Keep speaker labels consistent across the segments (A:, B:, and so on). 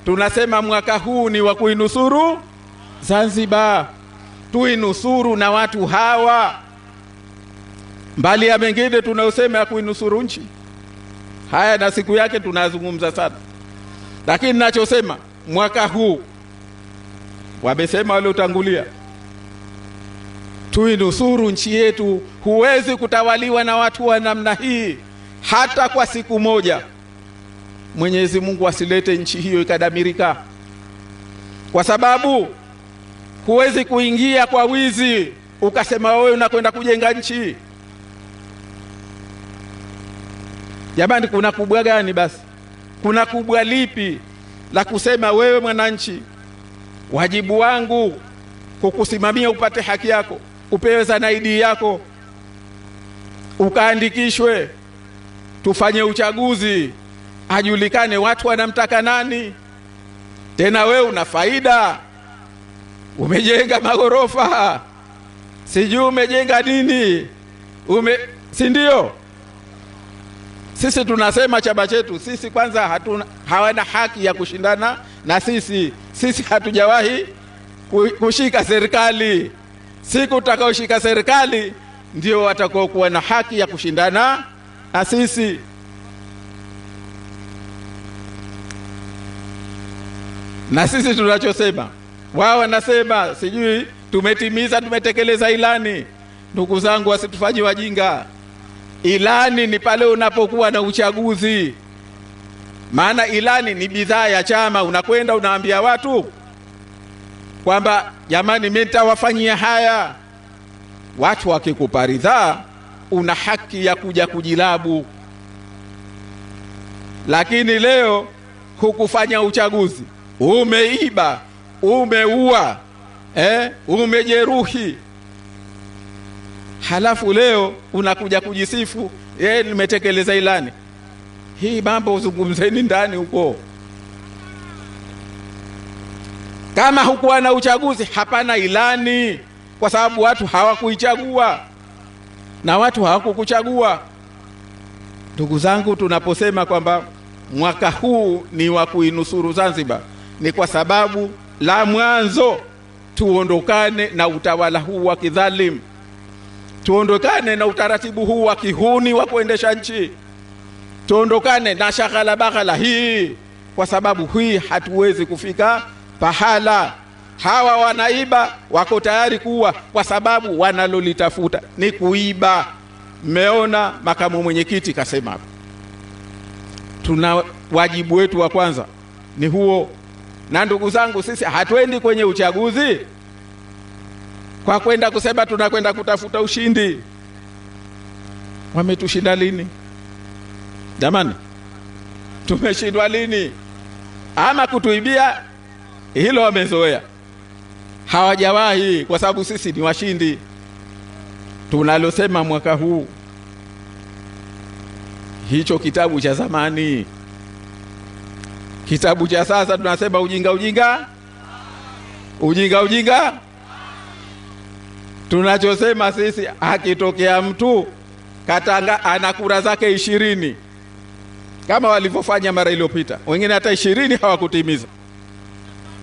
A: tunasema mwaka huu ni wa kuinusuru Zanzibar, tuinusuru na watu hawa, mbali ya mengine tunaosema ya kuinusuru nchi. Haya na siku yake tunazungumza sana, lakini ninachosema mwaka huu, wamesema wale utangulia, tuinusuru nchi yetu. Huwezi kutawaliwa na watu wa namna hii hata kwa siku moja. Mwenyezi Mungu asilete nchi hiyo ikadamirika, kwa sababu huwezi kuingia kwa wizi ukasema wewe unakwenda kujenga nchi. Jamani, kuna kubwa gani basi? Kuna kubwa lipi la kusema wewe mwananchi, wajibu wangu kukusimamia upate haki yako, upewe zanaidi yako, ukaandikishwe, tufanye uchaguzi, ajulikane watu wanamtaka nani. Tena wewe una faida, umejenga magorofa, sijui umejenga nini, si ndio? Sisi tunasema chama chetu, sisi kwanza hawana haki ya kushindana na sisi. Sisi hatujawahi kushika serikali. Siku tutakaoshika serikali ndio watakao kuwa na haki ya kushindana na sisi. Na sisi tunachosema, wao wanasema sijui tumetimiza, tumetekeleza ilani. Ndugu zangu, wasitufanye wajinga. Ilani ni pale unapokuwa na uchaguzi. Maana ilani ni bidhaa ya chama. Unakwenda unaambia watu kwamba jamani, mimi nitawafanyia haya. Watu wakikupa ridhaa, una haki ya kuja kujilabu. Lakini leo hukufanya uchaguzi, umeiba, umeua, umejeruhi, halafu leo unakuja kujisifu nimetekeleza ilani. Hii mambo uzungumzeni ndani huko. Kama hukuwa na uchaguzi, hapana ilani, kwa sababu watu hawakuichagua na watu hawakukuchagua. Ndugu zangu, tunaposema kwamba mwaka huu ni wa kuinusuru Zanzibar, ni kwa sababu la mwanzo tuondokane na utawala huu wa kidhalimu, tuondokane na utaratibu huu wa kihuni wa kuendesha nchi, tuondokane na shaghala baghala hii, kwa sababu hii hatuwezi kufika pahala. Hawa wanaiba, wako tayari kuua, kwa sababu wanalolitafuta ni kuiba. Mmeona makamu mwenyekiti kasema, tuna wajibu wetu wa kwanza ni huo. Na ndugu zangu, sisi hatuendi kwenye uchaguzi kwa kwenda kusema tunakwenda kutafuta ushindi. Wametushinda lini? Jamani, tumeshindwa lini? Ama kutuibia, hilo wamezoea. Hawajawahi, kwa sababu sisi ni washindi. Tunalosema mwaka huu, hicho kitabu cha zamani. Kitabu cha sasa tunasema ujinga ujinga, ujinga ujinga. Tunachosema sisi, akitokea mtu katanga ana kura zake 20, kama walivyofanya mara iliyopita, wengine hata 20 hawakutimiza,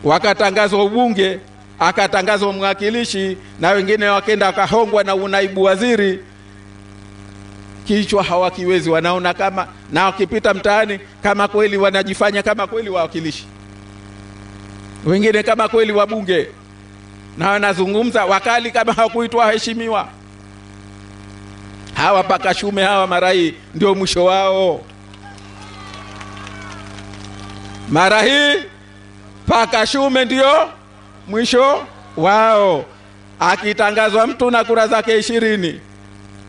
A: wakatangazwa ubunge, akatangazwa mwakilishi, na wengine wakenda wakahongwa na unaibu waziri, kichwa hawakiwezi. Wanaona kama, na wakipita mtaani kama kweli wanajifanya kama kweli wawakilishi, wengine kama kweli wabunge, na wanazungumza wakali kama hawakuitwa heshimiwa. Hawa paka shume, hawa marai ndio mwisho wao. Marai paka shume ndio mwisho wao. Akitangazwa mtu na kura zake 20,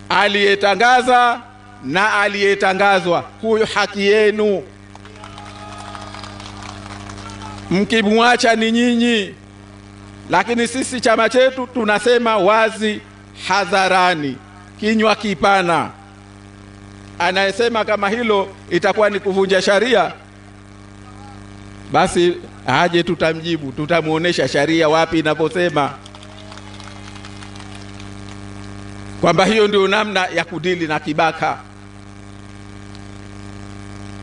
A: aliyetangaza na aliyetangazwa, huyo haki yenu. Mkimwacha ni nyinyi. Lakini sisi chama chetu tunasema wazi hadharani, kinywa kipana. Anayesema kama hilo itakuwa ni kuvunja sharia, basi aje tutamjibu, tutamuonesha sharia wapi inaposema kwamba hiyo ndio namna ya kudili na kibaka,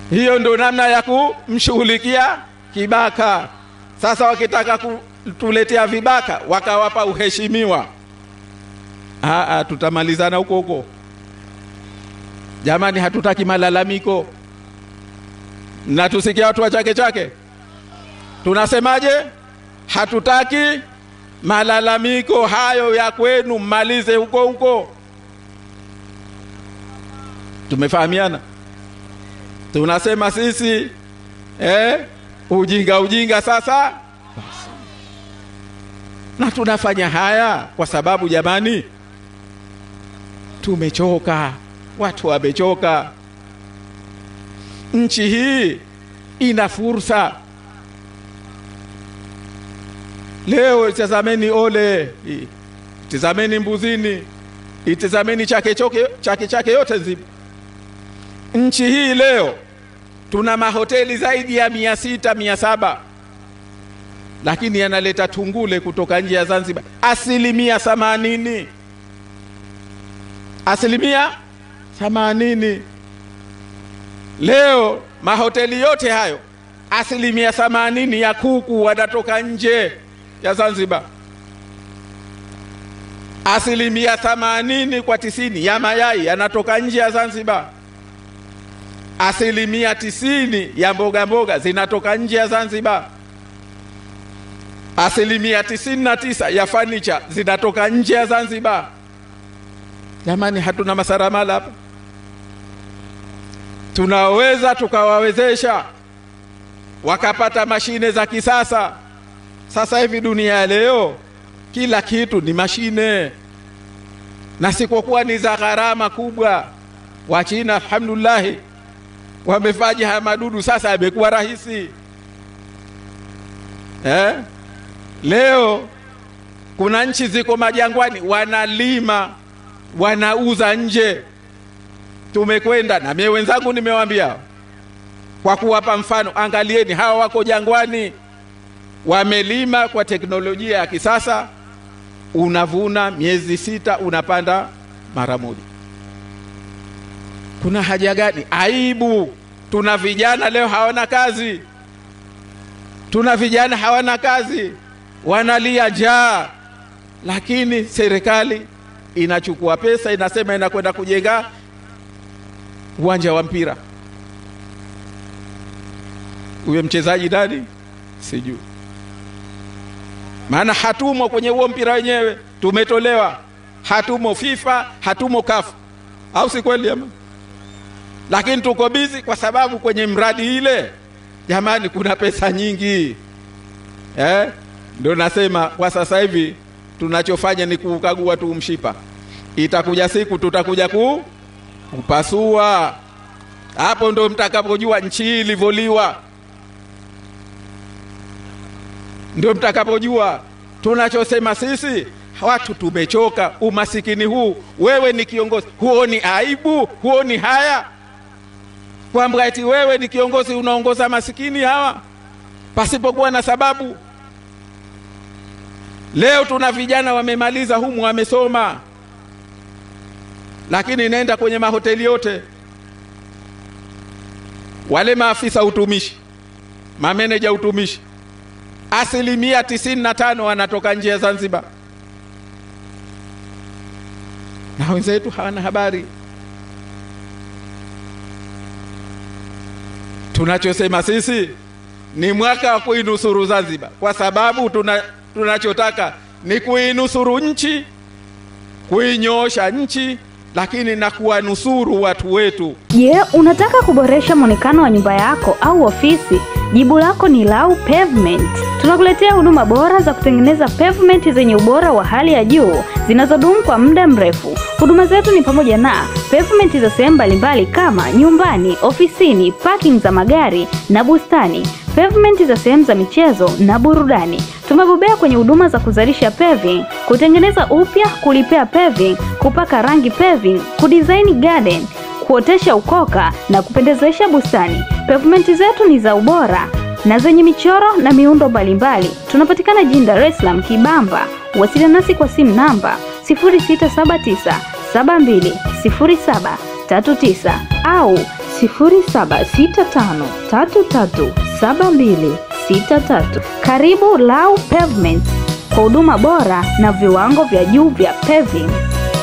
A: hiyo ndio namna ya kumshughulikia kibaka. Sasa wakitaka kutuletea vibaka wakawapa uheshimiwa, tutamalizana huko huko. Jamani, hatutaki malalamiko. Na tusikia watu wa Chake Chake tunasemaje? Hatutaki malalamiko, hayo ya kwenu mmalize huko huko. Tumefahamiana? Tunasema sisi ujinga sasa. Na tunafanya haya kwa sababu jamani, tumechoka. Watu wamechoka. Nchi hii ina fursa. Leo tazameni Ole, tazameni Mbuzini, itazameni Chake Chake yote nzima. Nchi hii leo tuna mahoteli zaidi ya 600 700, lakini yanaleta tungule kutoka nje ya Zanzibar 80%. 80%. Leo mahoteli yote hayo 80% ya kuku wanatoka nje ya Zanzibar. 80% kwa 90 ya mayai yanatoka nje ya Zanzibar. 90% ya mboga zinatoka nje ya Zanzibar. 99% ya furniture zinatoka nje ya Zanzibar. Jamani, hatuna masaramala hapa? Tunaweza tukawawezesha wakapata mashine za kisasa. Sasa hivi dunia ya leo kila kitu ni mashine, na sikokuwa ni za gharama kubwa. Wachina alhamdulillah wamefaji haya madudu, sasa yamekuwa rahisi. Leo kuna nchi ziko majangwani wanalima, wanauza nje. Tumekwenda na mimi wenzangu nimewaambia, kwa kuwapa mfano, angalieni hawa wako jangwani, wamelima kwa teknolojia ya kisasa, unavuna miezi 6 unapanda mara moja. Kuna haja gani? Aibu. Tuna vijana leo hawana kazi. Wanalia njaa, lakini serikali inachukua pesa inasema inakwenda kujenga uwanja wa mpira. Uwe mchezaji nani? Sijui. Maana hatumo kwenye huo mpira wenyewe, tumetolewa. Hatumo FIFA, hatumo CAF. Au si kweli ama? Lakini tuko busy kwa sababu kwenye mradi ile jamani kuna pesa nyingi. Ndio nasema kwa sasa hivi tunachofanya ni kukagua tu mshipa. Itakuja siku tutakuja kupasua. Hapo ndio mtakapojua nchi ilivoliwa. Ndio mtakapojua tunachosema sisi. Watu tumechoka umasikini huu. Wewe ni kiongozi, huoni aibu? Huoni haya? Kwamba eti wewe ni kiongozi unaongoza masikini hawa pasipokuwa na sababu. Leo tuna vijana wamemaliza humu, wamesoma, lakini nenda kwenye mahoteli yote, wale maafisa utumishi, mameneja utumishi, 95% wanatoka nje ya Zanzibar. Na wenzetu hawana habari. Tunachosema sisi ni mwaka wa kuinusuru Zanzibar, kwa sababu tunachotaka ni kuinusuru nchi, kuinyosha nchi, lakini na kuwanusuru watu wetu.
B: Je, unataka kuboresha muonekano wa nyumba yako au ofisi? Jibu lako ni Lau Pavement. Tunakuletea huduma bora za kutengeneza pavement zenye ubora wa hali ya juu zinazodumu kwa muda mrefu. Huduma zetu ni pamoja na pavement za sehemu mbalimbali kama nyumbani, ofisini, parking za magari na bustani, pavement za sehemu za michezo na burudani. Tumebobea kwenye huduma za kuzalisha paving, kutengeneza upya, kulipea paving, kupaka rangi paving, kudesign garden, kuotesha ukoka na kupendezesha bustani. Pavement zetu ni za ubora na zenye michoro na miundo mbalimbali. Tunapatikana jijini Dar es Salaam Kibamba. Wasiliana nasi kwa simu namba 0679 720739 au 0765 3372 0763 Karibu Lau Pavement kwa huduma bora na viwango vya juu vya paving.